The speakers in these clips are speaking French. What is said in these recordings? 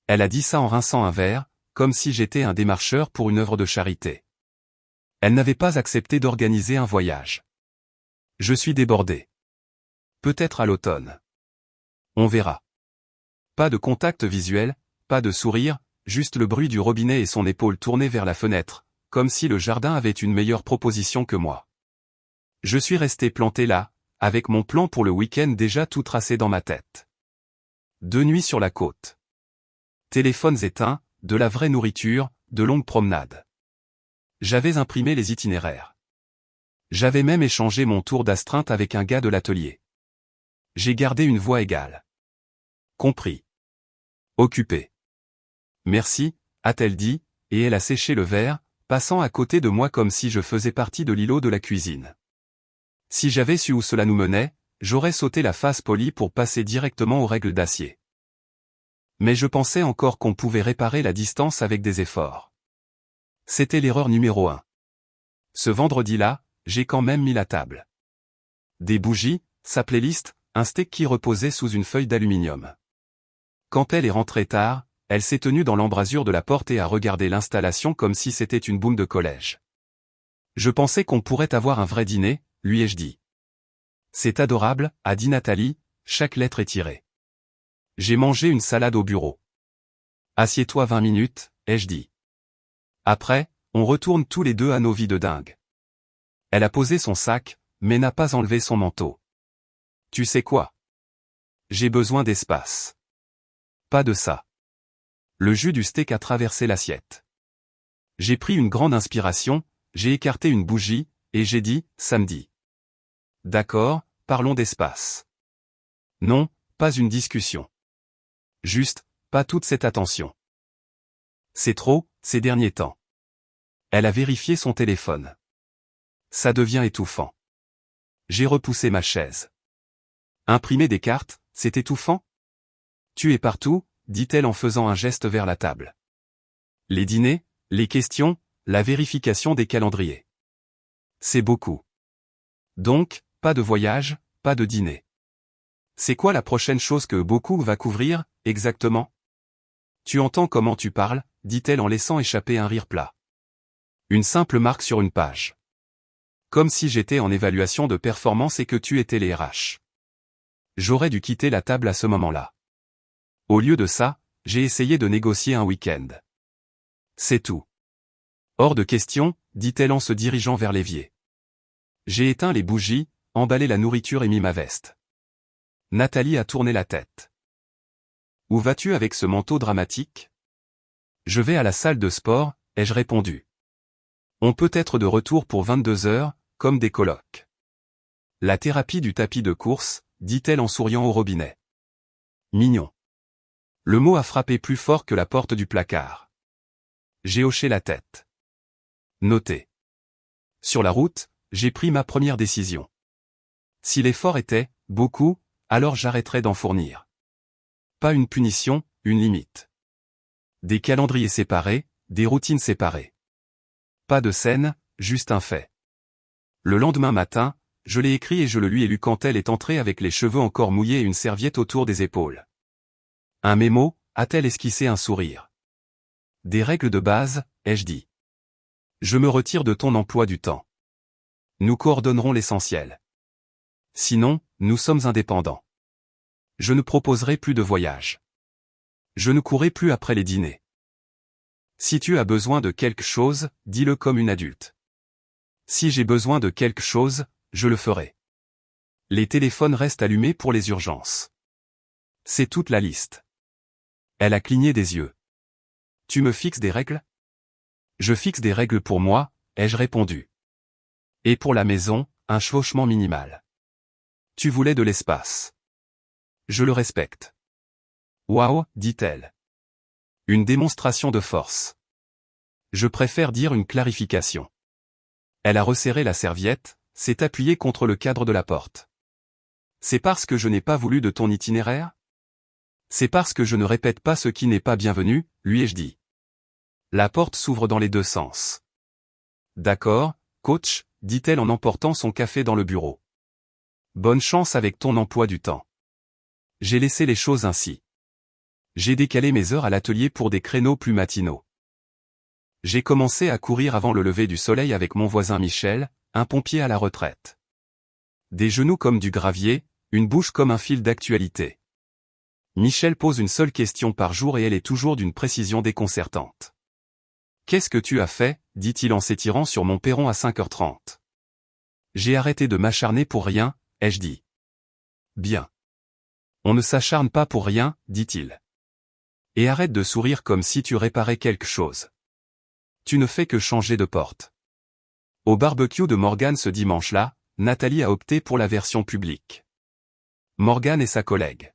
Elle a dit ça en rinçant un verre, comme si j'étais un démarcheur pour une œuvre de charité. Elle n'avait pas accepté d'organiser un voyage. Je suis débordé. Peut-être à l'automne. On verra. Pas de contact visuel, pas de sourire, juste le bruit du robinet et son épaule tournée vers la fenêtre, comme si le jardin avait une meilleure proposition que moi. Je suis resté planté là, avec mon plan pour le week-end déjà tout tracé dans ma tête. 2 nuits sur la côte. Téléphones éteints, de la vraie nourriture, de longues promenades. J'avais imprimé les itinéraires. J'avais même échangé mon tour d'astreinte avec un gars de l'atelier. J'ai gardé une voix égale. Compris. Occupé. Merci, a-t-elle dit, et elle a séché le verre, passant à côté de moi comme si je faisais partie de l'îlot de la cuisine. Si j'avais su où cela nous menait, j'aurais sauté la phase polie pour passer directement aux règles d'acier. Mais je pensais encore qu'on pouvait réparer la distance avec des efforts. C'était l'erreur numéro 1. Ce vendredi-là, j'ai quand même mis la table. Des bougies, sa playlist, un steak qui reposait sous une feuille d'aluminium. Quand elle est rentrée tard, elle s'est tenue dans l'embrasure de la porte et a regardé l'installation comme si c'était une boum de collège. Je pensais qu'on pourrait avoir un vrai dîner, lui ai-je dit. C'est adorable, a dit Nathalie, chaque lettre est tirée. J'ai mangé une salade au bureau. Assieds-toi 20 minutes, ai-je dit. Après, on retourne tous les deux à nos vies de dingue. Elle a posé son sac, mais n'a pas enlevé son manteau. Tu sais quoi? J'ai besoin d'espace. Pas de ça. Le jus du steak a traversé l'assiette. J'ai pris une grande inspiration, j'ai écarté une bougie, et j'ai dit, samedi. D'accord, parlons d'espace. Non, pas une discussion. Juste, pas toute cette attention. C'est trop, ces derniers temps. Elle a vérifié son téléphone. Ça devient étouffant. J'ai repoussé ma chaise. Imprimer des cartes, c'est étouffant? Tu es partout, dit-elle en faisant un geste vers la table. Les dîners, les questions, la vérification des calendriers. C'est beaucoup. Donc, pas de voyage, pas de dîner. C'est quoi la prochaine chose que beaucoup va couvrir, exactement? Tu entends comment tu parles, dit-elle en laissant échapper un rire plat. Une simple marque sur une page. Comme si j'étais en évaluation de performance et que tu étais les RH. J'aurais dû quitter la table à ce moment-là. Au lieu de ça, j'ai essayé de négocier un week-end. C'est tout. Hors de question, dit-elle en se dirigeant vers l'évier. J'ai éteint les bougies, emballé la nourriture et mis ma veste. Nathalie a tourné la tête. Où vas-tu avec ce manteau dramatique? Je vais à la salle de sport, ai-je répondu. On peut être de retour pour 22 heures, comme des colocs. La thérapie du tapis de course, dit-elle en souriant au robinet. Mignon. Le mot a frappé plus fort que la porte du placard. J'ai hoché la tête. Noté. Sur la route, j'ai pris ma première décision. Si l'effort était beaucoup, alors j'arrêterais d'en fournir. Pas une punition, une limite. Des calendriers séparés, des routines séparées. Pas de scène, juste un fait. Le lendemain matin, je l'ai écrit et je le lui ai lu quand elle est entrée avec les cheveux encore mouillés et une serviette autour des épaules. Un mémo, a-t-elle esquissé un sourire. Des règles de base, ai-je dit. Je me retire de ton emploi du temps. Nous coordonnerons l'essentiel. Sinon, nous sommes indépendants. Je ne proposerai plus de voyage. Je ne courrai plus après les dîners. Si tu as besoin de quelque chose, dis-le comme une adulte. Si j'ai besoin de quelque chose, je le ferai. Les téléphones restent allumés pour les urgences. C'est toute la liste. Elle a cligné des yeux. Tu me fixes des règles? Je fixe des règles pour moi, ai-je répondu. Et pour la maison, un chevauchement minimal. Tu voulais de l'espace. Je le respecte. Waouh, dit-elle. Une démonstration de force. Je préfère dire une clarification. Elle a resserré la serviette, s'est appuyée contre le cadre de la porte. C'est parce que je n'ai pas voulu de ton itinéraire? C'est parce que je ne répète pas ce qui n'est pas bienvenu, lui ai-je dit. La porte s'ouvre dans les deux sens. D'accord, coach, dit-elle en emportant son café dans le bureau. Bonne chance avec ton emploi du temps. J'ai laissé les choses ainsi. J'ai décalé mes heures à l'atelier pour des créneaux plus matinaux. J'ai commencé à courir avant le lever du soleil avec mon voisin Michel, un pompier à la retraite. Des genoux comme du gravier, une bouche comme un fil d'actualité. Michel pose une seule question par jour et elle est toujours d'une précision déconcertante. « Qu'est-ce que tu as fait ?» dit-il en s'étirant sur mon perron à 5h30. J'ai arrêté de m'acharner pour rien, ai-je dit. Bien. On ne s'acharne pas pour rien, dit-il. Et arrête de sourire comme si tu réparais quelque chose. Tu ne fais que changer de porte. Au barbecue de Morgane ce dimanche-là, Nathalie a opté pour la version publique. Morgane est sa collègue.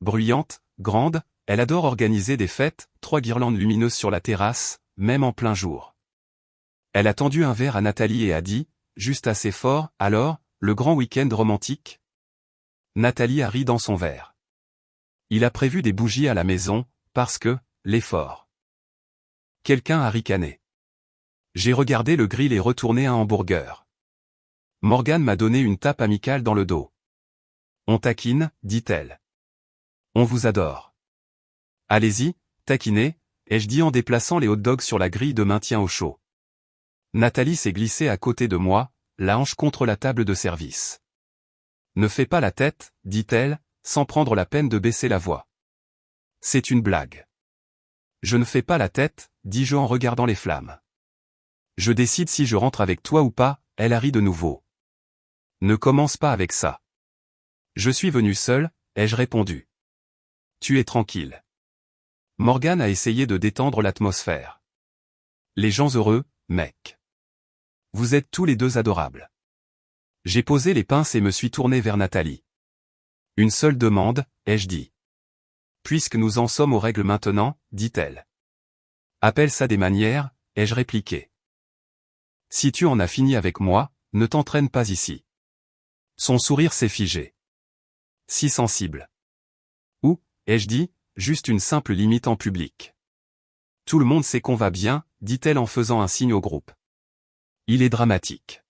Bruyante, grande, elle adore organiser des fêtes, 3 guirlandes lumineuses sur la terrasse, même en plein jour. Elle a tendu un verre à Nathalie et a dit, juste assez fort, alors, le grand week-end romantique ? Nathalie a ri dans son verre. Il a prévu des bougies à la maison, parce que, l'effort. Quelqu'un a ricané. J'ai regardé le grill et retourné un hamburger. Morgane m'a donné une tape amicale dans le dos. On taquine, dit-elle. On vous adore. Allez-y, taquinez, ai-je dit en déplaçant les hot dogs sur la grille de maintien au chaud. Nathalie s'est glissée à côté de moi, la hanche contre la table de service. Ne fais pas la tête, dit-elle, sans prendre la peine de baisser la voix. C'est une blague. Je ne fais pas la tête, dis-je en regardant les flammes. Je décide si je rentre avec toi ou pas, elle a ri de nouveau. Ne commence pas avec ça. Je suis venu seul, ai-je répondu. Tu es tranquille. Morgane a essayé de détendre l'atmosphère. Les gens heureux, mec. Vous êtes tous les deux adorables. J'ai posé les pinces et me suis tourné vers Nathalie. Une seule demande, ai-je dit. Puisque nous en sommes aux règles maintenant, dit-elle. Appelle ça des manières, ai-je répliqué. Si tu en as fini avec moi, ne t'entraîne pas ici. Son sourire s'est figé. Si sensible. Ou, ai-je dit, juste une simple limite en public. Tout le monde sait qu'on va bien, dit-elle en faisant un signe au groupe. Il est dramatique.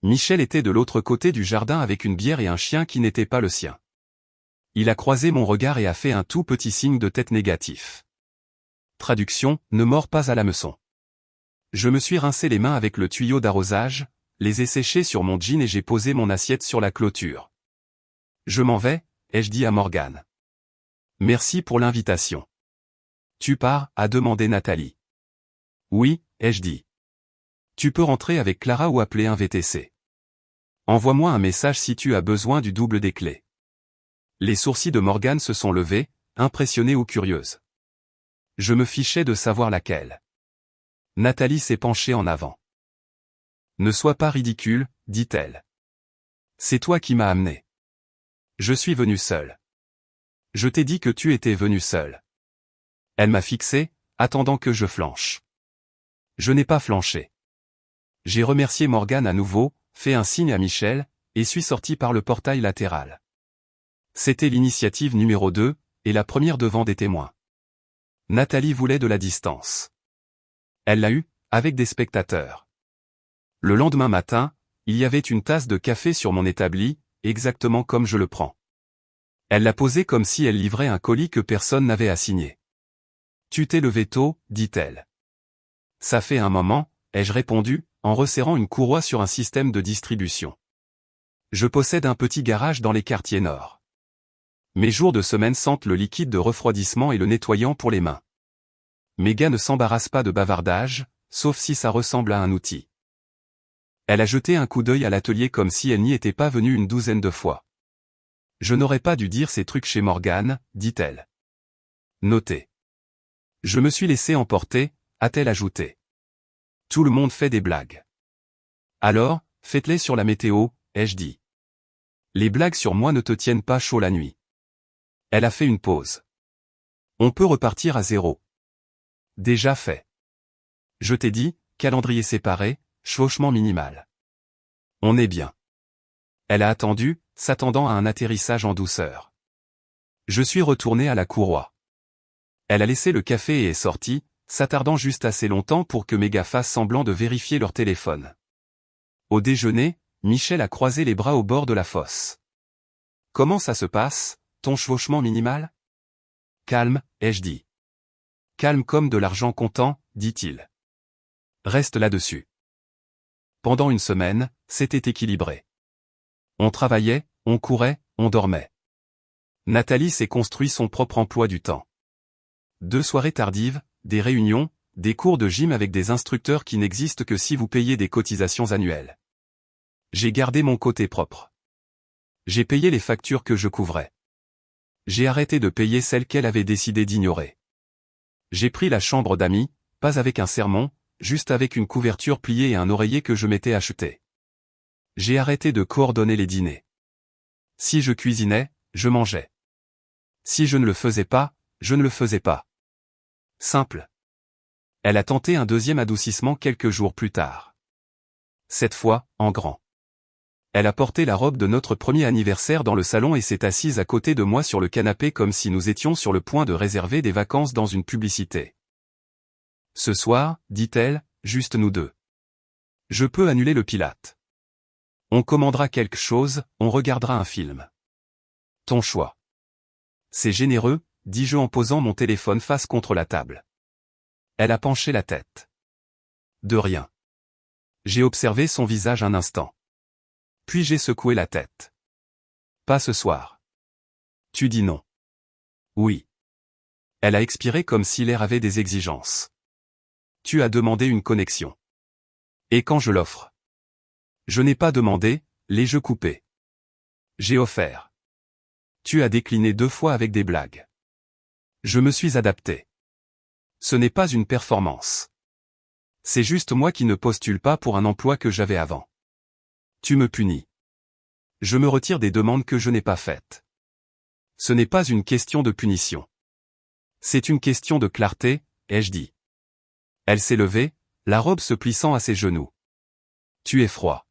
Michel était de l'autre côté du jardin avec une bière et un chien qui n'était pas le sien. Il a croisé mon regard et a fait un tout petit signe de tête négatif. Traduction, ne mords pas à l'hameçon. Je me suis rincé les mains avec le tuyau d'arrosage, les ai séchés sur mon jean et j'ai posé mon assiette sur la clôture. Je m'en vais, ai-je dit à Morgane. Merci pour l'invitation. Tu pars, a demandé Nathalie. Oui, ai-je dit. Tu peux rentrer avec Clara ou appeler un VTC. Envoie-moi un message si tu as besoin du double des clés. Les sourcils de Morgane se sont levés, impressionnée ou curieuse. Je me fichais de savoir laquelle. Nathalie s'est penchée en avant. Ne sois pas ridicule, dit-elle. C'est toi qui m'as amené. Je suis venu seul. Je t'ai dit que tu étais venu seul. Elle m'a fixé, attendant que je flanche. Je n'ai pas flanché. J'ai remercié Morgane à nouveau, fait un signe à Michel, et suis sorti par le portail latéral. C'était l'initiative numéro 2, et la première devant des témoins. Nathalie voulait de la distance. Elle l'a eu, avec des spectateurs. Le lendemain matin, il y avait une tasse de café sur mon établi, exactement comme je le prends. Elle l'a posée comme si elle livrait un colis que personne n'avait à signer. Tu t'es levé tôt, dit-elle. Ça fait un moment, ai-je répondu, en resserrant une courroie sur un système de distribution. Je possède un petit garage dans les quartiers nord. Mes jours de semaine sentent le liquide de refroidissement et le nettoyant pour les mains. Mes gars ne s'embarrassent pas de bavardage, sauf si ça ressemble à un outil. Elle a jeté un coup d'œil à l'atelier comme si elle n'y était pas venue une douzaine de fois. Je n'aurais pas dû dire ces trucs chez Morgane, dit-elle. Notez. Je me suis laissé emporter, a-t-elle ajouté. Tout le monde fait des blagues. Alors, faites-les sur la météo, ai-je dit. Les blagues sur moi ne te tiennent pas chaud la nuit. Elle a fait une pause. On peut repartir à zéro. Déjà fait. Je t'ai dit, calendrier séparé, chevauchement minimal. On est bien. Elle a attendu, s'attendant à un atterrissage en douceur. Je suis retourné à la courroie. Elle a laissé le café et est sortie, s'attardant juste assez longtemps pour que mes gars fassent semblant de vérifier leur téléphone. Au déjeuner, Michel a croisé les bras au bord de la fosse. Comment ça se passe, ton chevauchement minimal ? Calme, ai-je dit. Calme comme de l'argent comptant, dit-il. Reste là-dessus. Pendant une semaine, c'était équilibré. On travaillait, on courait, on dormait. Nathalie s'est construit son propre emploi du temps. 2 soirées tardives, des réunions, des cours de gym avec des instructeurs qui n'existent que si vous payez des cotisations annuelles. J'ai gardé mon côté propre. J'ai payé les factures que je couvrais. J'ai arrêté de payer celles qu'elle avait décidé d'ignorer. J'ai pris la chambre d'amis, pas avec un sermon, juste avec une couverture pliée et un oreiller que je m'étais acheté. J'ai arrêté de coordonner les dîners. Si je cuisinais, je mangeais. Si je ne le faisais pas, je ne le faisais pas. Simple. Elle a tenté un deuxième adoucissement quelques jours plus tard. Cette fois, en grand. Elle a porté la robe de notre premier anniversaire dans le salon et s'est assise à côté de moi sur le canapé comme si nous étions sur le point de réserver des vacances dans une publicité. Ce soir, dit-elle, juste nous deux. Je peux annuler le Pilate. On commandera quelque chose, on regardera un film. Ton choix. C'est généreux, dis-je en posant mon téléphone face contre la table. Elle a penché la tête. De rien. J'ai observé son visage un instant. Puis j'ai secoué la tête. Pas ce soir. Tu dis non. Oui. Elle a expiré comme si l'air avait des exigences. Tu as demandé une connexion. Et quand je l'offre? Je n'ai pas demandé, les jeux coupés. J'ai offert. Tu as décliné 2 fois avec des blagues. Je me suis adapté. Ce n'est pas une performance. C'est juste moi qui ne postule pas pour un emploi que j'avais avant. Tu me punis. Je me retire des demandes que je n'ai pas faites. Ce n'est pas une question de punition. C'est une question de clarté, ai-je dit. Elle s'est levée, la robe se plissant à ses genoux. Tu es froid.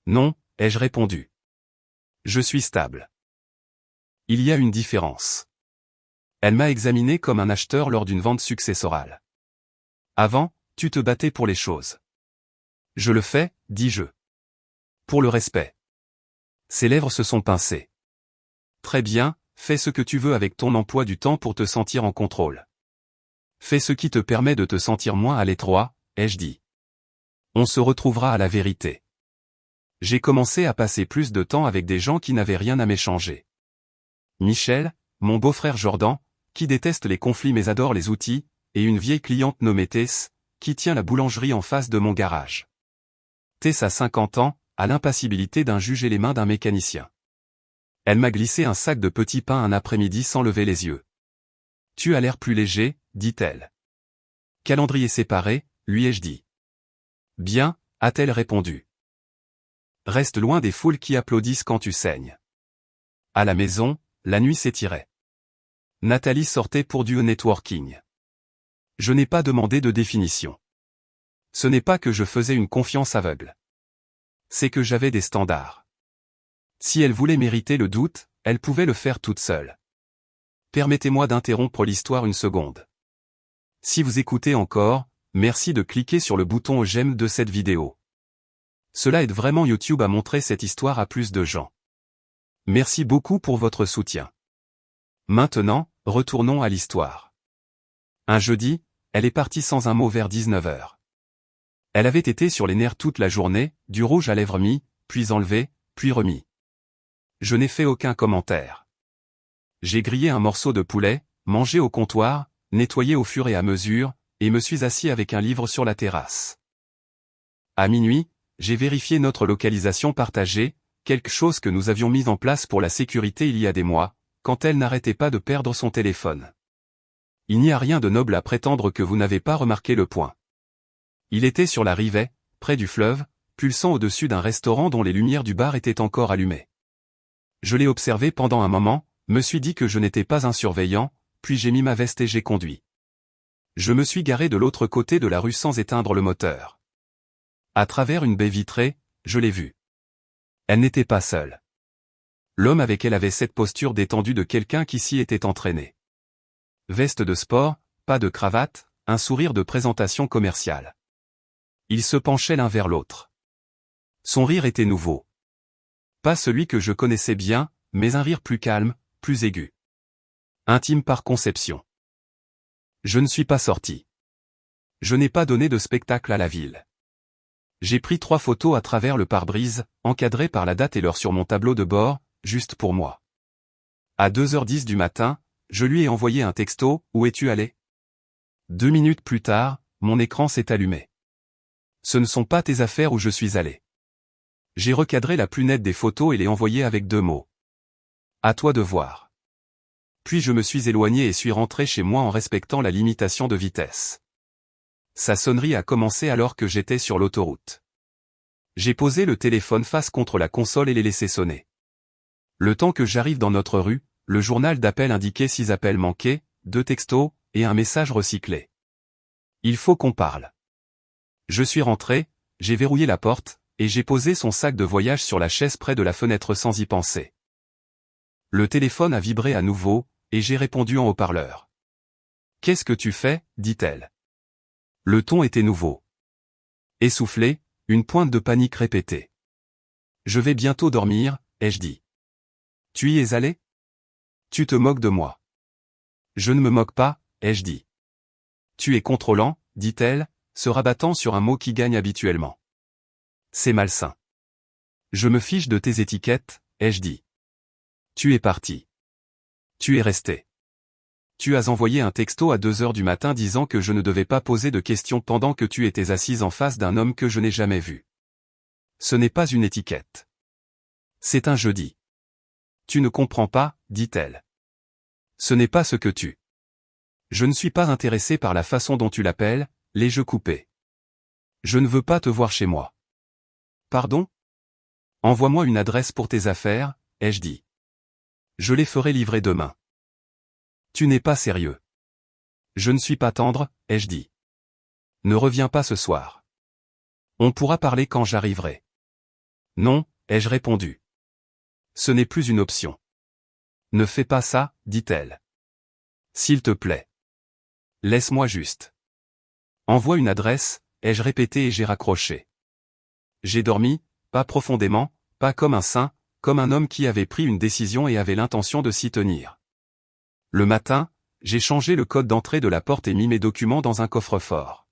Non, ai-je répondu. Je suis stable. Il y a une différence. Elle m'a examiné comme un acheteur lors d'une vente successorale. Avant, tu te battais pour les choses. Je le fais, dis-je. Pour le respect. Ses lèvres se sont pincées. Très bien, fais ce que tu veux avec ton emploi du temps pour te sentir en contrôle. Fais ce qui te permet de te sentir moins à l'étroit, ai-je dit. On se retrouvera à la vérité. J'ai commencé à passer plus de temps avec des gens qui n'avaient rien à m'échanger. Michel, mon beau-frère Jordan, qui déteste les conflits mais adore les outils, et une vieille cliente nommée Tess, qui tient la boulangerie en face de mon garage. Tess a 50 ans, a l'impassibilité d'un juge et les mains d'un mécanicien. Elle m'a glissé un sac de petits pains un après-midi sans lever les yeux. Tu as l'air plus léger, dit-elle. Calendrier séparé, lui ai-je dit. Bien, a-t-elle répondu. Reste loin des foules qui applaudissent quand tu saignes. À la maison, la nuit s'étirait. Nathalie sortait pour du networking. Je n'ai pas demandé de définition. Ce n'est pas que je faisais une confiance aveugle. C'est que j'avais des standards. Si elle voulait mériter le doute, elle pouvait le faire toute seule. Permettez-moi d'interrompre l'histoire une seconde. Si vous écoutez encore, merci de cliquer sur le bouton j'aime de cette vidéo. Cela aide vraiment YouTube à montrer cette histoire à plus de gens. Merci beaucoup pour votre soutien. Maintenant, retournons à l'histoire. Un jeudi, elle est partie sans un mot vers 19h. Elle avait été sur les nerfs toute la journée, du rouge à lèvres mis, puis enlevé, puis remis. Je n'ai fait aucun commentaire. J'ai grillé un morceau de poulet, mangé au comptoir, nettoyé au fur et à mesure, et me suis assis avec un livre sur la terrasse. À minuit, j'ai vérifié notre localisation partagée, quelque chose que nous avions mis en place pour la sécurité il y a des mois, quand elle n'arrêtait pas de perdre son téléphone. Il n'y a rien de noble à prétendre que vous n'avez pas remarqué le point. Il était sur la rive, près du fleuve, pulsant au-dessus d'un restaurant dont les lumières du bar étaient encore allumées. Je l'ai observé pendant un moment, me suis dit que je n'étais pas un surveillant, puis j'ai mis ma veste et j'ai conduit. Je me suis garé de l'autre côté de la rue sans éteindre le moteur. À travers une baie vitrée, je l'ai vue. Elle n'était pas seule. L'homme avec elle avait cette posture détendue de quelqu'un qui s'y était entraîné. Veste de sport, pas de cravate, un sourire de présentation commerciale. Ils se penchaient l'un vers l'autre. Son rire était nouveau. Pas celui que je connaissais bien, mais un rire plus calme, plus aigu. Intime par conception. Je ne suis pas sorti. Je n'ai pas donné de spectacle à la ville. J'ai pris 3 photos à travers le pare-brise, encadrées par la date et l'heure sur mon tableau de bord, juste pour moi. À 2h10 du matin, je lui ai envoyé un texto, « Où es-tu allé ?» 2 minutes plus tard, mon écran s'est allumé. Ce ne sont pas tes affaires où je suis allé. J'ai recadré la plus nette des photos et l'ai envoyée avec 2 mots. À toi de voir. Puis je me suis éloigné et suis rentré chez moi en respectant la limitation de vitesse. Sa sonnerie a commencé alors que j'étais sur l'autoroute. J'ai posé le téléphone face contre la console et l'ai laissé sonner. Le temps que j'arrive dans notre rue, le journal d'appel indiquait 6 appels manqués, 2 textos, et un message recyclé. Il faut qu'on parle. Je suis rentré, j'ai verrouillé la porte, et j'ai posé son sac de voyage sur la chaise près de la fenêtre sans y penser. Le téléphone a vibré à nouveau, et j'ai répondu en haut-parleur. « Qu'est-ce que tu fais ?» dit-elle. Le ton était nouveau. Essoufflé, une pointe de panique répétée. « Je vais bientôt dormir », ai-je dit. « Tu y es allé ? Tu te moques de moi. »« Je ne me moque pas », ai-je dit. « Tu es contrôlant », dit-elle, se rabattant sur un mot qui gagne habituellement. « C'est malsain. »« Je me fiche de tes étiquettes », ai-je dit. « Tu es parti. Tu es resté. Tu as envoyé un texto à 2h du matin disant que je ne devais pas poser de questions pendant que tu étais assise en face d'un homme que je n'ai jamais vu. Ce n'est pas une étiquette. C'est un jeudi. Tu ne comprends pas, dit-elle. Ce n'est pas ce que tu. Je ne suis pas intéressé par la façon dont tu l'appelles, les jeux coupés. Je ne veux pas te voir chez moi. Pardon ? Envoie-moi une adresse pour tes affaires, ai-je dit. Je les ferai livrer demain. Tu n'es pas sérieux. Je ne suis pas tendre, ai-je dit. Ne reviens pas ce soir. On pourra parler quand j'arriverai. Non, ai-je répondu. Ce n'est plus une option. Ne fais pas ça, dit-elle. S'il te plaît. Laisse-moi juste. Envoie une adresse, ai-je répété et j'ai raccroché. J'ai dormi, pas profondément, pas comme un saint, comme un homme qui avait pris une décision et avait l'intention de s'y tenir. Le matin, j'ai changé le code d'entrée de la porte et mis mes documents dans un coffre-fort.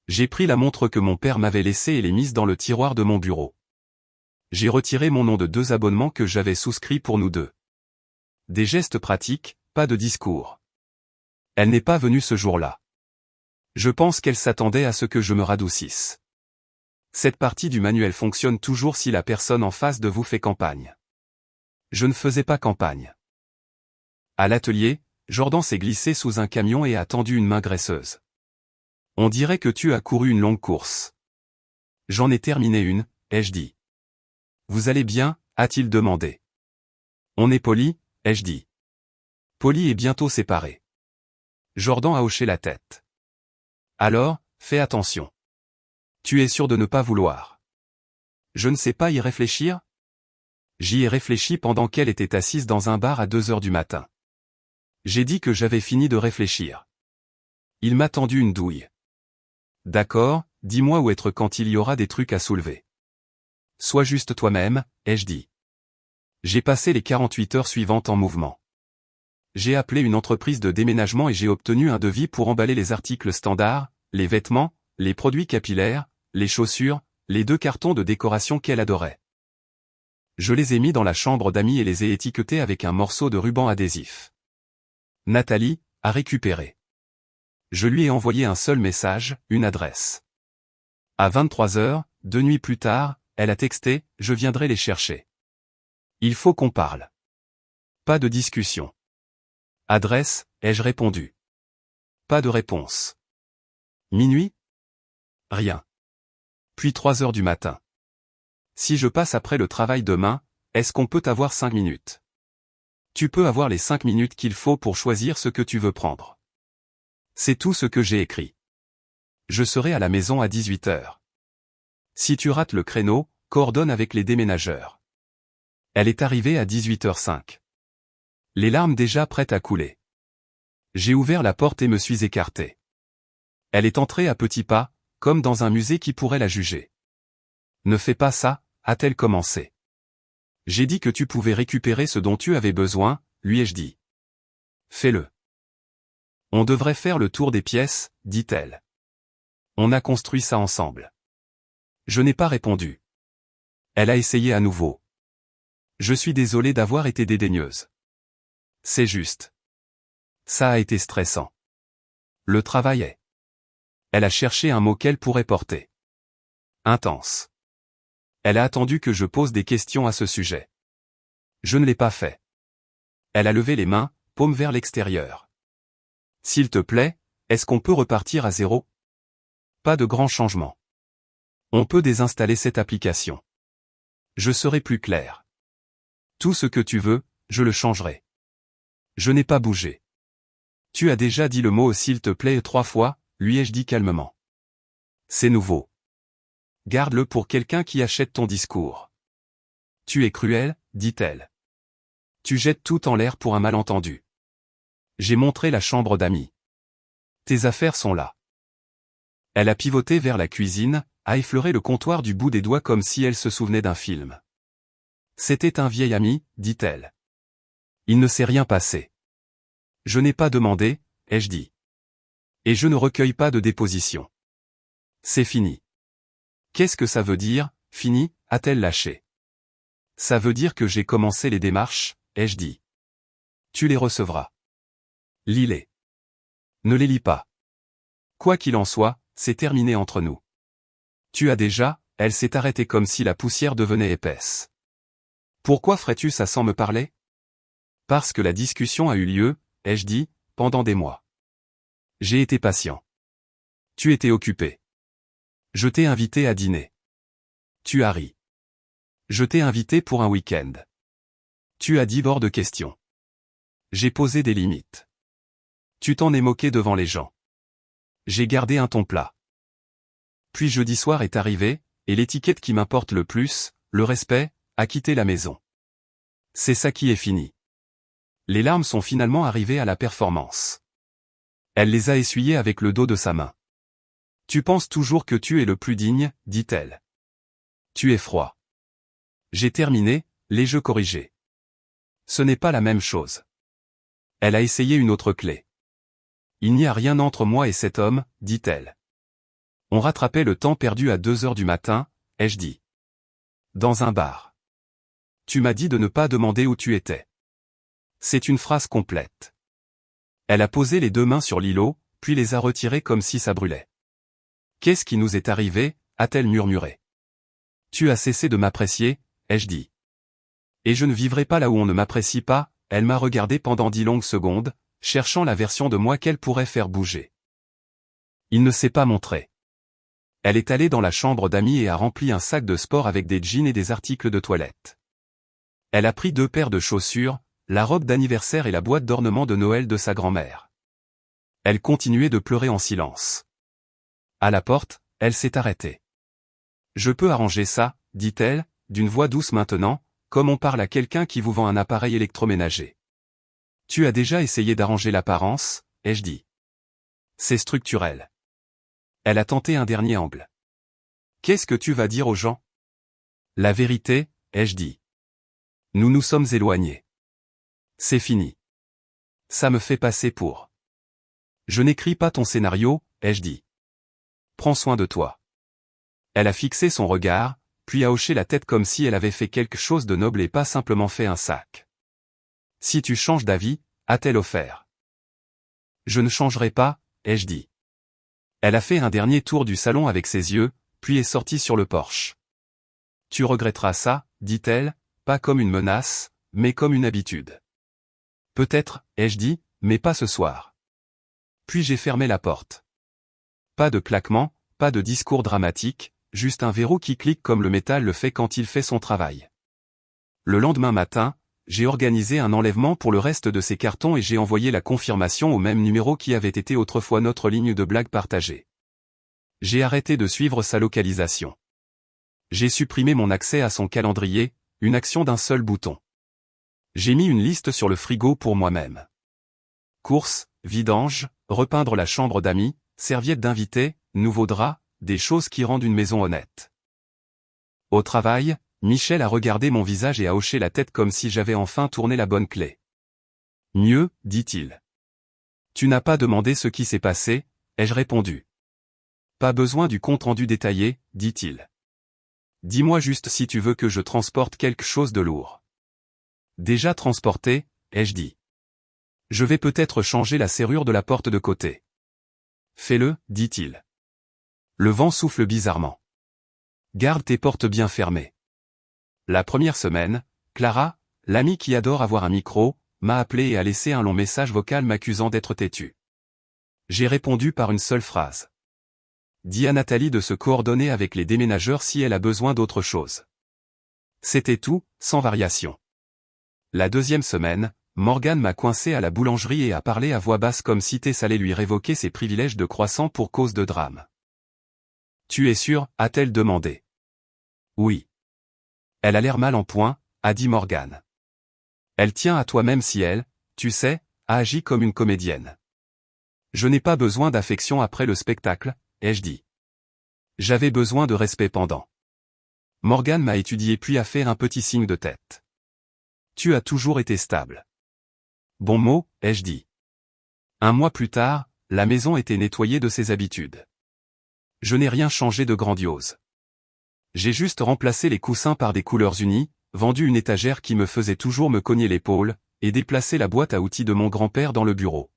J'ai pris la montre que mon père m'avait laissée et l'ai mise dans le tiroir de mon bureau. J'ai retiré mon nom de 2 abonnements que j'avais souscrits pour nous deux. Des gestes pratiques, pas de discours. Elle n'est pas venue ce jour-là. Je pense qu'elle s'attendait à ce que je me radoucisse. Cette partie du manuel fonctionne toujours si la personne en face de vous fait campagne. Je ne faisais pas campagne. À l'atelier, Jordan s'est glissé sous un camion et a tendu une main graisseuse. On dirait que tu as couru une longue course. J'en ai terminé une, ai-je dit. Vous allez bien, a-t-il demandé. On est poli, ai-je dit. Poli et bientôt séparé. Jordan a hoché la tête. Alors, fais attention. Tu es sûr de ne pas vouloir. Je ne sais pas y réfléchir ? J'y ai réfléchi pendant qu'elle était assise dans un bar à 2h du matin. J'ai dit que j'avais fini de réfléchir. Il m'a tendu une douille. D'accord, dis-moi où être quand il y aura des trucs à soulever. Sois juste toi-même, ai-je dit. J'ai passé les 48 heures suivantes en mouvement. J'ai appelé une entreprise de déménagement et j'ai obtenu un devis pour emballer les articles standards, les vêtements, les produits capillaires, les chaussures, les 2 cartons de décoration qu'elle adorait. Je les ai mis dans la chambre d'amis et les ai étiquetés avec un morceau de ruban adhésif. Nathalie a récupéré. Je lui ai envoyé un seul message, une adresse. À 23h, 2 nuits plus tard, elle a texté, je viendrai les chercher. Il faut qu'on parle. Pas de discussion. Adresse, ai-je répondu. Pas de réponse. Minuit ? Rien. Puis 3h du matin. Si je passe après le travail demain, est-ce qu'on peut avoir 5 minutes ? Tu peux avoir les 5 minutes qu'il faut pour choisir ce que tu veux prendre. C'est tout ce que j'ai écrit. Je serai à la maison à 18h. Si tu rates le créneau, coordonne avec les déménageurs. Elle est arrivée à 18h05. Les larmes déjà prêtes à couler. J'ai ouvert la porte et me suis écarté. Elle est entrée à petits pas, comme dans un musée qui pourrait la juger. Ne fais pas ça, a-t-elle commencé. J'ai dit que tu pouvais récupérer ce dont tu avais besoin, lui ai-je dit. Fais-le. On devrait faire le tour des pièces, dit-elle. On a construit ça ensemble. Je n'ai pas répondu. Elle a essayé à nouveau. Je suis désolé d'avoir été dédaigneuse. C'est juste. Ça a été stressant. Le travail est. Elle a cherché un mot qu'elle pourrait porter. Intense. Elle a attendu que je pose des questions à ce sujet. Je ne l'ai pas fait. Elle a levé les mains, paume vers l'extérieur. S'il te plaît, est-ce qu'on peut repartir à zéro? Pas de grand changement. On peut désinstaller cette application. Je serai plus clair. Tout ce que tu veux, je le changerai. Je n'ai pas bougé. Tu as déjà dit le mot s'il te plaît 3 fois, lui ai-je dit calmement. C'est nouveau. Garde-le pour quelqu'un qui achète ton discours. Tu es cruel, dit-elle. Tu jettes tout en l'air pour un malentendu. J'ai montré la chambre d'amis. Tes affaires sont là. Elle a pivoté vers la cuisine, a effleuré le comptoir du bout des doigts comme si elle se souvenait d'un film. C'était un vieil ami, dit-elle. Il ne s'est rien passé. Je n'ai pas demandé, ai-je dit. Et je ne recueille pas de déposition. C'est fini. Qu'est-ce que ça veut dire, fini, a-t-elle lâché. Ça veut dire que j'ai commencé les démarches, ai-je dit. Tu les recevras. Lis-les. Ne les lis pas. Quoi qu'il en soit, c'est terminé entre nous. Tu as déjà, elle s'est arrêtée comme si la poussière devenait épaisse. Pourquoi ferais-tu ça sans me parler? Parce que la discussion a eu lieu, ai-je dit, pendant des mois. J'ai été patient. Tu étais occupé. Je t'ai invité à dîner. Tu as ri. Je t'ai invité pour un week-end. Tu as dit hors de question. J'ai posé des limites. Tu t'en es moqué devant les gens. J'ai gardé un ton plat. Puis jeudi soir est arrivé, et l'étiquette qui m'importe le plus, le respect, a quitté la maison. C'est ça qui est fini. Les larmes sont finalement arrivées à la performance. Elle les a essuyées avec le dos de sa main. Tu penses toujours que tu es le plus digne, dit-elle. Tu es froid. J'ai terminé, les jeux corrigés. Ce n'est pas la même chose. Elle a essayé une autre clé. Il n'y a rien entre moi et cet homme, dit-elle. On rattrapait le temps perdu à 2 heures du matin, ai-je dit. Dans un bar. Tu m'as dit de ne pas demander où tu étais. C'est une phrase complète. Elle a posé les 2 mains sur l'îlot, puis les a retirées comme si ça brûlait. Qu'est-ce qui nous est arrivé, a-t-elle murmuré. Tu as cessé de m'apprécier, ai-je dit. Et je ne vivrai pas là où on ne m'apprécie pas, elle m'a regardé pendant 10 longues secondes, cherchant la version de moi qu'elle pourrait faire bouger. Il ne s'est pas montré. Elle est allée dans la chambre d'amis et a rempli un sac de sport avec des jeans et des articles de toilette. Elle a pris 2 paires de chaussures, la robe d'anniversaire et la boîte d'ornement de Noël de sa grand-mère. Elle continuait de pleurer en silence. À la porte, elle s'est arrêtée. Je peux arranger ça, dit-elle, d'une voix douce maintenant, comme on parle à quelqu'un qui vous vend un appareil électroménager. Tu as déjà essayé d'arranger l'apparence, ai-je dit. C'est structurel. Elle a tenté un dernier angle. Qu'est-ce que tu vas dire aux gens? La vérité, ai-je dit. Nous nous sommes éloignés. C'est fini. Ça me fait passer pour. Je n'écris pas ton scénario, ai-je dit. Prends soin de toi. Elle a fixé son regard, puis a hoché la tête comme si elle avait fait quelque chose de noble et pas simplement fait un sac. Si tu changes d'avis, a-t-elle offert. Je ne changerai pas, ai-je dit. Elle a fait un dernier tour du salon avec ses yeux, puis est sortie sur le porche. Tu regretteras ça, dit-elle, pas comme une menace, mais comme une habitude. Peut-être, ai-je dit, mais pas ce soir. Puis j'ai fermé la porte. Pas de claquement, pas de discours dramatique, juste un verrou qui clique comme le métal le fait quand il fait son travail. Le lendemain matin, j'ai organisé un enlèvement pour le reste de ces cartons et j'ai envoyé la confirmation au même numéro qui avait été autrefois notre ligne de blague partagée. J'ai arrêté de suivre sa localisation. J'ai supprimé mon accès à son calendrier, une action d'un seul bouton. J'ai mis une liste sur le frigo pour moi-même. Courses, vidange, repeindre la chambre d'amis, serviettes d'invités, nouveaux draps, des choses qui rendent une maison honnête. Au travail, Michel a regardé mon visage et a hoché la tête comme si j'avais enfin tourné la bonne clé. Mieux, dit-il. Tu n'as pas demandé ce qui s'est passé, ai-je répondu. Pas besoin du compte-rendu détaillé, dit-il. Dis-moi juste si tu veux que je transporte quelque chose de lourd. Déjà transporté, ai-je dit. Je vais peut-être changer la serrure de la porte de côté. Fais-le, dit-il. Le vent souffle bizarrement. Garde tes portes bien fermées. La première semaine, Clara, l'amie qui adore avoir un micro, m'a appelé et a laissé un long message vocal m'accusant d'être têtu. J'ai répondu par une seule phrase. Dis à Nathalie de se coordonner avec les déménageurs si elle a besoin d'autre chose. C'était tout, sans variation. La deuxième semaine, Morgane m'a coincé à la boulangerie et a parlé à voix basse comme si Tess allait lui révoquer ses privilèges de croissant pour cause de drame. Tu es sûr, a-t-elle demandé. Oui. Elle a l'air mal en point, a dit Morgane. Elle tient à toi même si elle, tu sais, a agi comme une comédienne. Je n'ai pas besoin d'affection après le spectacle, ai-je dit. J'avais besoin de respect pendant. Morgane m'a étudié puis a fait un petit signe de tête. Tu as toujours été stable. Bon mot, ai-je dit. Un mois plus tard, la maison était nettoyée de ses habitudes. Je n'ai rien changé de grandiose. J'ai juste remplacé les coussins par des couleurs unies, vendu une étagère qui me faisait toujours me cogner l'épaule, et déplacé la boîte à outils de mon grand-père dans le bureau.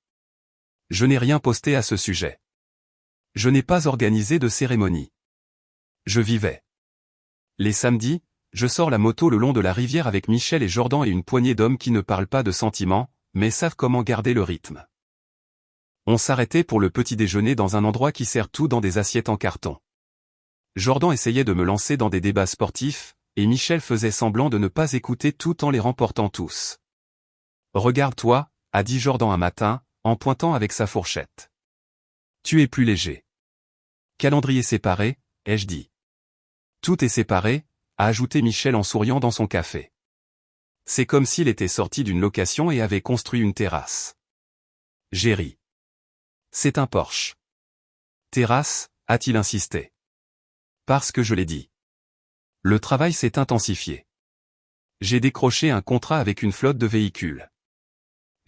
Je n'ai rien posté à ce sujet. Je n'ai pas organisé de cérémonie. Je vivais. Les samedis, je sors la moto le long de la rivière avec Michel et Jordan et une poignée d'hommes qui ne parlent pas de sentiments, mais savent comment garder le rythme. On s'arrêtait pour le petit déjeuner dans un endroit qui sert tout dans des assiettes en carton. Jordan essayait de me lancer dans des débats sportifs, et Michel faisait semblant de ne pas écouter tout en les remportant tous. Regarde-toi, a dit Jordan un matin, en pointant avec sa fourchette. Tu es plus léger. Calendrier séparé, ai-je dit. Tout est séparé, a ajouté Michel en souriant dans son café. C'est comme s'il était sorti d'une location et avait construit une terrasse. J'ai ri. C'est un Porsche. Terrasse, a-t-il insisté. Parce que je l'ai dit. Le travail s'est intensifié. J'ai décroché un contrat avec une flotte de véhicules.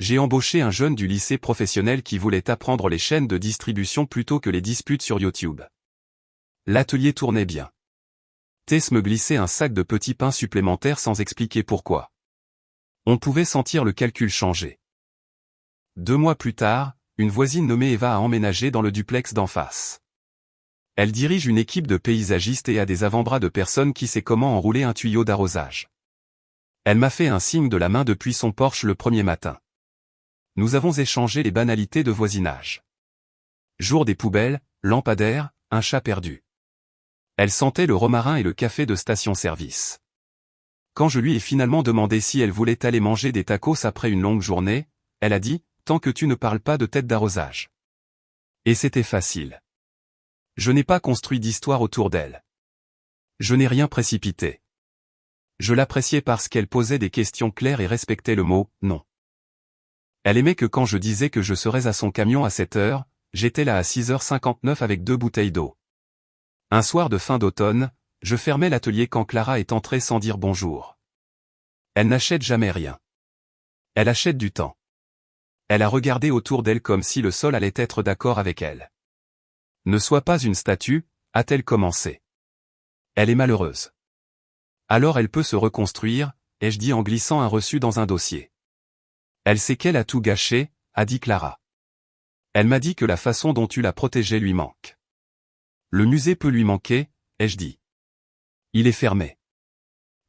J'ai embauché un jeune du lycée professionnel qui voulait apprendre les chaînes de distribution plutôt que les disputes sur YouTube. L'atelier tournait bien. Tess me glissait un sac de petits pains supplémentaires sans expliquer pourquoi. On pouvait sentir le calcul changer. 2 mois plus tard, une voisine nommée Eva a emménagé dans le duplex d'en face. Elle dirige une équipe de paysagistes et a des avant-bras de personnes qui sait comment enrouler un tuyau d'arrosage. Elle m'a fait un signe de la main depuis son Porsche le premier matin. Nous avons échangé les banalités de voisinage. Jour des poubelles, lampadaire, un chat perdu. Elle sentait le romarin et le café de station-service. Quand je lui ai finalement demandé si elle voulait aller manger des tacos après une longue journée, elle a dit, tant que tu ne parles pas de tête d'arrosage. Et c'était facile. Je n'ai pas construit d'histoire autour d'elle. Je n'ai rien précipité. Je l'appréciais parce qu'elle posait des questions claires et respectait le mot « non ». Elle aimait que quand je disais que je serais à son camion à 7 heures, j'étais là à 6h59 avec 2 bouteilles d'eau. Un soir de fin d'automne, je fermais l'atelier quand Clara est entrée sans dire bonjour. Elle n'achète jamais rien. Elle achète du temps. Elle a regardé autour d'elle comme si le sol allait être d'accord avec elle. Ne sois pas une statue, a-t-elle commencé. Elle est malheureuse. Alors elle peut se reconstruire, ai-je dit en glissant un reçu dans un dossier. Elle sait qu'elle a tout gâché, a dit Clara. Elle m'a dit que la façon dont tu la protégeais lui manque. Le musée peut lui manquer, ai-je dit. Il est fermé.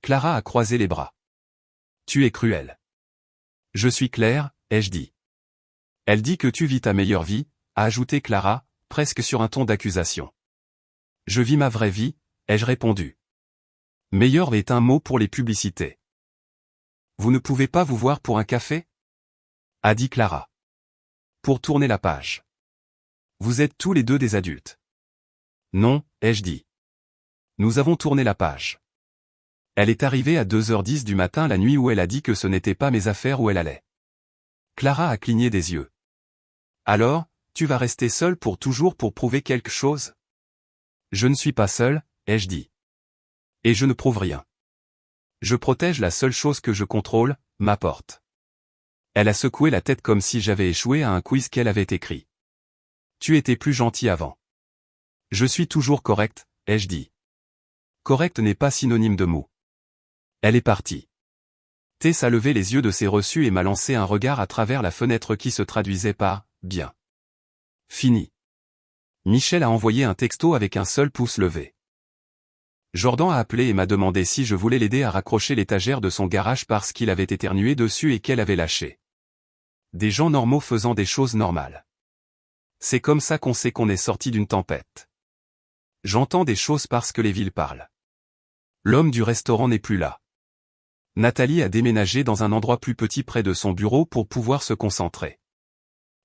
Clara a croisé les bras. Tu es cruel. Je suis claire, ai-je dit. Elle dit que tu vis ta meilleure vie, a ajouté Clara, presque sur un ton d'accusation. Je vis ma vraie vie, ai-je répondu. Meilleur est un mot pour les publicités. Vous ne pouvez pas vous voir pour un café ? A dit Clara. Pour tourner la page. Vous êtes tous les deux des adultes. Non, ai-je dit. Nous avons tourné la page. Elle est arrivée à 2h10 du matin la nuit où elle a dit que ce n'était pas mes affaires où elle allait. Clara a cligné des yeux. Alors, tu vas rester seule pour toujours pour prouver quelque chose ? Je ne suis pas seule, ai-je dit. Et je ne prouve rien. Je protège la seule chose que je contrôle, ma porte. Elle a secoué la tête comme si j'avais échoué à un quiz qu'elle avait écrit. Tu étais plus gentil avant. Je suis toujours correct, ai-je dit. Correct n'est pas synonyme de mou. Elle est partie. Tess a levé les yeux de ses reçus et m'a lancé un regard à travers la fenêtre qui se traduisait par « bien ». Fini. Michel a envoyé un texto avec un seul pouce levé. Jordan a appelé et m'a demandé si je voulais l'aider à raccrocher l'étagère de son garage parce qu'il avait éternué dessus et qu'elle avait lâché. Des gens normaux faisant des choses normales. C'est comme ça qu'on sait qu'on est sorti d'une tempête. J'entends des choses parce que les villes parlent. L'homme du restaurant n'est plus là. Nathalie a déménagé dans un endroit plus petit près de son bureau pour pouvoir se concentrer.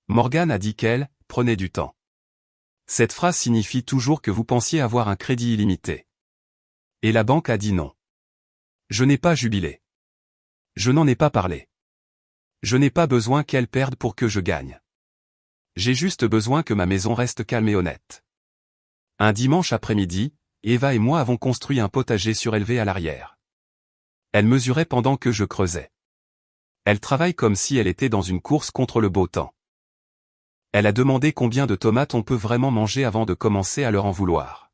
Morgane a dit qu'elle prenait du temps. Cette phrase signifie toujours que vous pensiez avoir un crédit illimité. Et la banque a dit non. Je n'ai pas jubilé. Je n'en ai pas parlé. Je n'ai pas besoin qu'elle perde pour que je gagne. J'ai juste besoin que ma maison reste calme et honnête. Un dimanche après-midi, Eva et moi avons construit un potager surélevé à l'arrière. Elle mesurait pendant que je creusais. Elle travaille comme si elle était dans une course contre le beau temps. Elle a demandé combien de tomates on peut vraiment manger avant de commencer à leur en vouloir.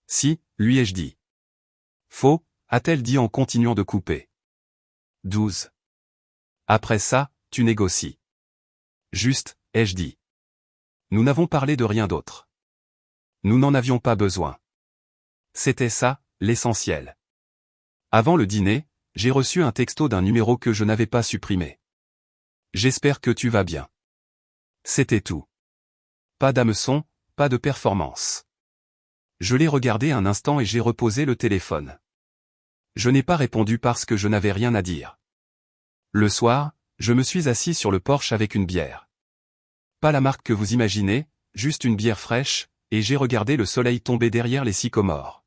Si, lui ai-je dit. Faux, a-t-elle dit en continuant de couper. 12. Après ça, tu négocies. Juste, ai-je dit. Nous n'avons parlé de rien d'autre. Nous n'en avions pas besoin. C'était ça, l'essentiel. Avant le dîner, j'ai reçu un texto d'un numéro que je n'avais pas supprimé. J'espère que tu vas bien. C'était tout. Pas d'hameçon, pas de performance. Je l'ai regardé un instant et j'ai reposé le téléphone. Je n'ai pas répondu parce que je n'avais rien à dire. Le soir, je me suis assis sur le porche avec une bière. Pas la marque que vous imaginez, juste une bière fraîche, et j'ai regardé le soleil tomber derrière les sycomores.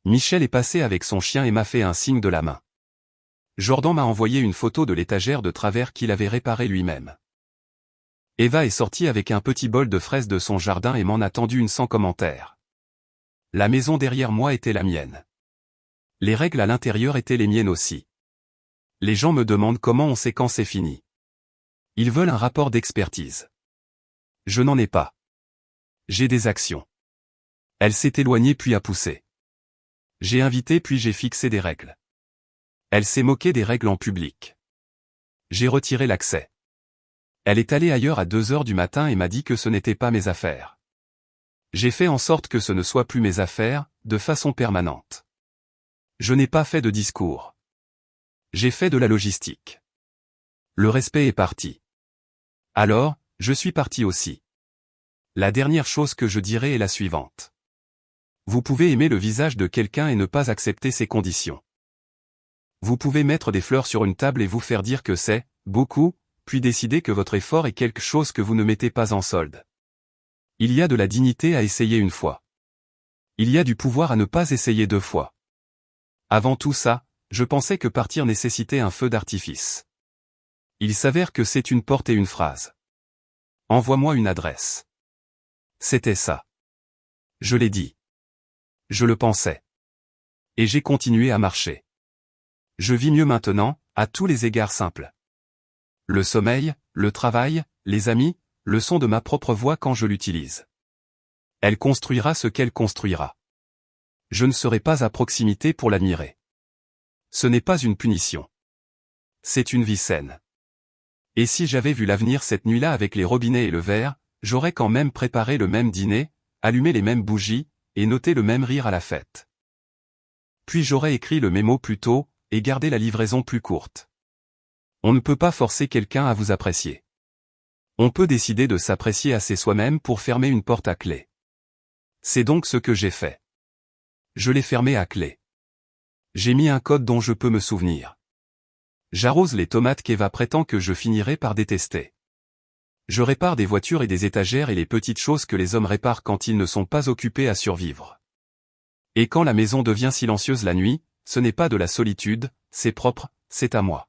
Michel est passé avec son chien et m'a fait un signe de la main. Jordan m'a envoyé une photo de l'étagère de travers qu'il avait réparée lui-même. Eva est sortie avec un petit bol de fraises de son jardin et m'en a tendu une sans commentaire. La maison derrière moi était la mienne. Les règles à l'intérieur étaient les miennes aussi. Les gens me demandent comment on sait quand c'est fini. Ils veulent un rapport d'expertise. Je n'en ai pas. J'ai des actions. Elle s'est éloignée puis a poussé. J'ai invité puis j'ai fixé des règles. Elle s'est moquée des règles en public. J'ai retiré l'accès. Elle est allée ailleurs à 2 heures du matin et m'a dit que ce n'était pas mes affaires. J'ai fait en sorte que ce ne soit plus mes affaires, de façon permanente. Je n'ai pas fait de discours. J'ai fait de la logistique. Le respect est parti. Alors, je suis parti aussi. La dernière chose que je dirai est la suivante. Vous pouvez aimer le visage de quelqu'un et ne pas accepter ses conditions. Vous pouvez mettre des fleurs sur une table et vous faire dire que c'est beaucoup, puis décider que votre effort est quelque chose que vous ne mettez pas en solde. Il y a de la dignité à essayer une fois. Il y a du pouvoir à ne pas essayer 2 fois. Avant tout ça, je pensais que partir nécessitait un feu d'artifice. Il s'avère que c'est une porte et une phrase. Envoie-moi une adresse. C'était ça. Je l'ai dit. Je le pensais. Et j'ai continué à marcher. Je vis mieux maintenant, à tous les égards simples. Le sommeil, le travail, les amis, le son de ma propre voix quand je l'utilise. Elle construira ce qu'elle construira. Je ne serai pas à proximité pour l'admirer. Ce n'est pas une punition. C'est une vie saine. Et si j'avais vu l'avenir cette nuit-là avec les robinets et le verre, j'aurais quand même préparé le même dîner, allumé les mêmes bougies, et noté le même rire à la fête. Puis j'aurais écrit le mémo plus tôt, et gardé la livraison plus courte. On ne peut pas forcer quelqu'un à vous apprécier. On peut décider de s'apprécier assez soi-même pour fermer une porte à clé. C'est donc ce que j'ai fait. Je l'ai fermée à clé. J'ai mis un code dont je peux me souvenir. J'arrose les tomates qu'Eva prétend que je finirai par détester. Je répare des voitures et des étagères et les petites choses que les hommes réparent quand ils ne sont pas occupés à survivre. Et quand la maison devient silencieuse la nuit, ce n'est pas de la solitude, c'est propre, c'est à moi.